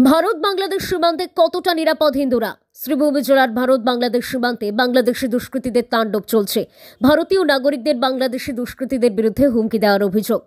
ভারত বাংলাদেশ সীমান্তে কতটা নিরাপদ হিন্দুরা? শ্রীভূমি জেলার ভারত বাংলাদেশ সীমান্তে বাংলাদেশি দুষ্কৃতীদের তাণ্ডব চলছে। ভারতীয় নাগরিকদের বাংলাদেশি দুষ্কৃতীদের বিরুদ্ধে হুমকি দেওয়ার অভিযোগ।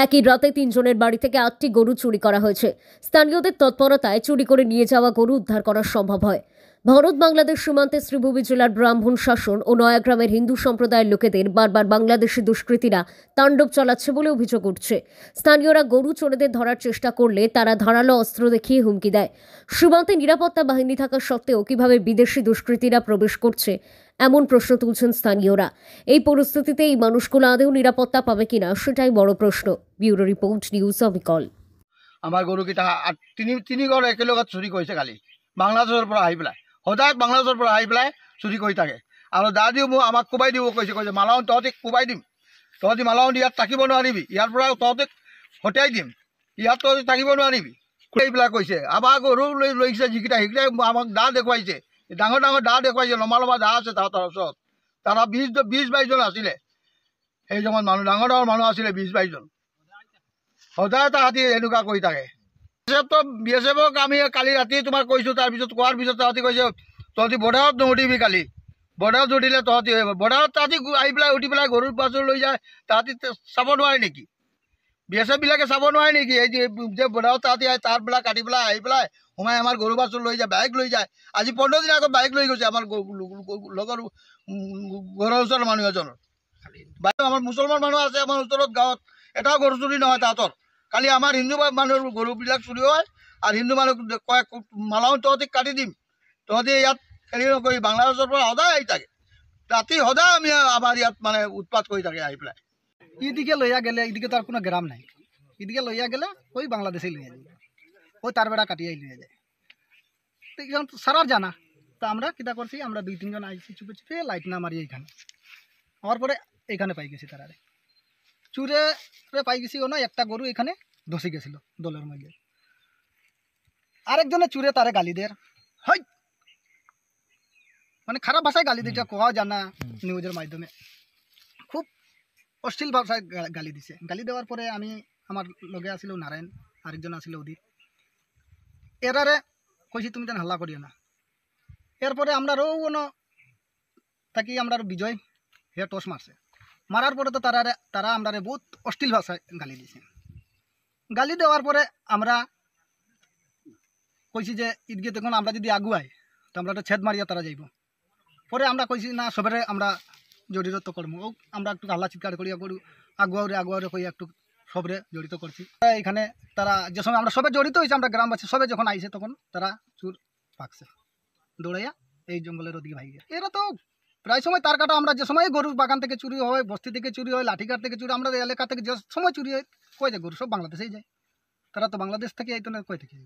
একই রাতে ৩ জনের বাড়ি থেকে ৮টি গরু চুরি করা হয়েছে। স্থানীয়দের তৎপরতায় চুরি করে নিয়ে যাওয়া গরু উদ্ধার করা সম্ভব হয়। ভারত বাংলাদেশ সীমান্তে শ্রীভূমি জেলার ব্রাহ্মণ শাসন ও নয়াগ্রামের হিন্দু সম্প্রদায়ের লোকেদের বারবার বাংলাদেশি দুষ্কৃতীরা তাণ্ডব চালাচ্ছে বলে অভিযোগ উঠছে। স্থানীয়রা গরু চোরেদের ধরার চেষ্টা করলে তারা ধারালো অস্ত্র দেখিয়ে হুমকি দেয়। সীমান্তে নিরাপত্তা বাহিনী থাকা সত্ত্বেও কিভাবে বিদেশি দুষ্কৃতীরা প্রবেশ করছে এমন প্রশ্ন তুলছেন স্থানীয়রা। এই পরিস্থিতিতে এই মানুষগুলো আদৌ নিরাপত্তা পাবে কিনা সেটাই বড় প্রশ্ন। ব্যুরো রিপোর্ট, নিউজ অবিকল। আমার গরুকেইটা তিনি ঘৰ একেলগত চুৰি কৰিছে কালি বাংলাদেশৰ পৰা আহি পেলাই। সদায় বাংলাদেশৰ পৰা আহি পেলাই চুৰি কৰি থাকে। আৰু দাদিও মোক আমাক কোবাই দিব কৈছে মালাও তহঁতে কোবাই দিম, তহঁতি মালাও ইয়াত থাকিব নোৱাৰিবি, ইয়াৰ পৰা তহঁতে হতিয়াই দিম, ইয়াত তহঁতে থাকিব নোৱাৰিবি এইবিলাক কৈছে। আমাৰ গৰু লৈছে যিকেইটা সেইকেইটাই আমাক দা দেখুৱাইছে, ডাঙৰ ডাঙৰ দা দেখুৱাইছে, লম্বা লম্বা দা আছে তাহাঁতৰ ওচৰত। তাৰা 20-22জন আছিলে সেই সময়ত মানুহ, ডাঙৰ ডাঙৰ মানুহ আছিলে 20-22জন। সদায় তাহাঁতি এনেকুৱা কৰি থাকে। BSF-ক আমি কালি ৰাতি তোমাক কৈছোঁ, তাৰপিছত কোৱাৰ পিছত তাহাঁতি কৈছে তহঁতি বৰ্ডাৰত নুঠিবি, কালি বৰ্ডাৰত উঠিলে তহঁতি বৰ্ডাৰত তাহাঁতি আহি পেলাই উঠি পেলাই গৰুৰ পাছৰ লৈ যায়। তাহাঁতি চাব নোৱাৰে নেকি? BSF-বিলাকে চাব নোৱাৰে নেকি? এই যে বৰ্ডাৰত তাহাঁতি তাঁৰবিলাক কাটি পেলাই আহি পেলাই সোমাই আমাৰ গৰু পাছৰ লৈ যায়, বাইক লৈ যায়। আজি 15 দিন আগত বাইক লৈ গৈছে আমাৰ লগৰ ঘৰৰ ওচৰৰ মানুহ এজনৰ। আমাৰ মুছলমান মানুহ আছে আমাৰ ওচৰত গাঁৱত, এটাও গৰু চুৰি নহয় তাহাঁতৰ। কালি আমাৰ হিন্দু মানুহৰ গৰুবিলাক চুৰি হয় আৰু হিন্দু মানুহ কয় মালাও তহঁতি কাটি দিম, তহঁতি ইয়াত হেৰি নকৰি। বাংলাদেশৰ পৰা সদায় আহি থাকে, ৰাতি সদায় আমি আমাৰ ইয়াত মানে উৎপাত কৰি থাকে আহি পেলাই। এদিকে লইয়া গেলে এদিকে তো আর কোনো গ্রাম নাই, এদিকে লইয়া গেলে ওই বাংলাদেশে লইয়া যায়, ওই তার বেড়া কাটিয়ে লইয়া যায়। তো এখন সারার জানা তো আমরা কিতা করছি, আমরা 2-3 জন আইছি চুপে চুপে লাইট না মারি এইখানে। হওয়ার পরে এইখানে পাই গেছি তারারে চুরে পাই গেছি। না একটা গরু এখানে ধসে গেছিল দলের মধ্যে। আরেকজনে চুরে তারে গালি দের, হয় মানে খারাপ ভাষায় গালি দিতে কোয়া জানা নিউজের মাধ্যমে খুব অশ্লীল ভাষায় গালি দিছে। গালি দেওয়ার পরে আমি আমার লগে আসিল নারায়ণ, আরেকজন আসিল অধীর, এরারে কইছি তুমি তেন হাল্লা করিও না। এরপরে আমরা থাকি আমরা বিজয় হে টস মারছে। মারার পরে তো তারা আমরা বহুত অশ্লীল ভাষায় গালি দিছে। গালি দেওয়ার পরে আমরা কইছি যে ঈদকে তখন আমরা যদি আগুয়াই তো আমরা তো ছেদ মারিয়া তারা যাইব। পরে আমরা কইছি না সবেরে আমরা জড়িত করবো, আমরা একটু হাল্লা চিৎকার করিয়া গরু আগুয়ারে কইয়া একটু সবরে জড়িত করছি। এখানে তারা যে সময় আমরা সবে জড়িত হয়েছি, আমরা গ্রামবাসী সবে যখন আইছে তখন তারা চুর পাকছে দৌড়াইয়া এই জঙ্গলের ওদিকে ভাই। এরা তো প্রায় সময় তার কাটা আমরা যে সময় গরু বাগান থেকে চুরি হয়, বস্তি থেকে চুরি হয়, লাঠিঘাট থেকে চুরি, আমরা এলাকা থেকে যে সময় চুরি হয় কই যায় গরু সব বাংলাদেশেই যায়। তারা তো বাংলাদেশ থেকে এই তো কই থেকে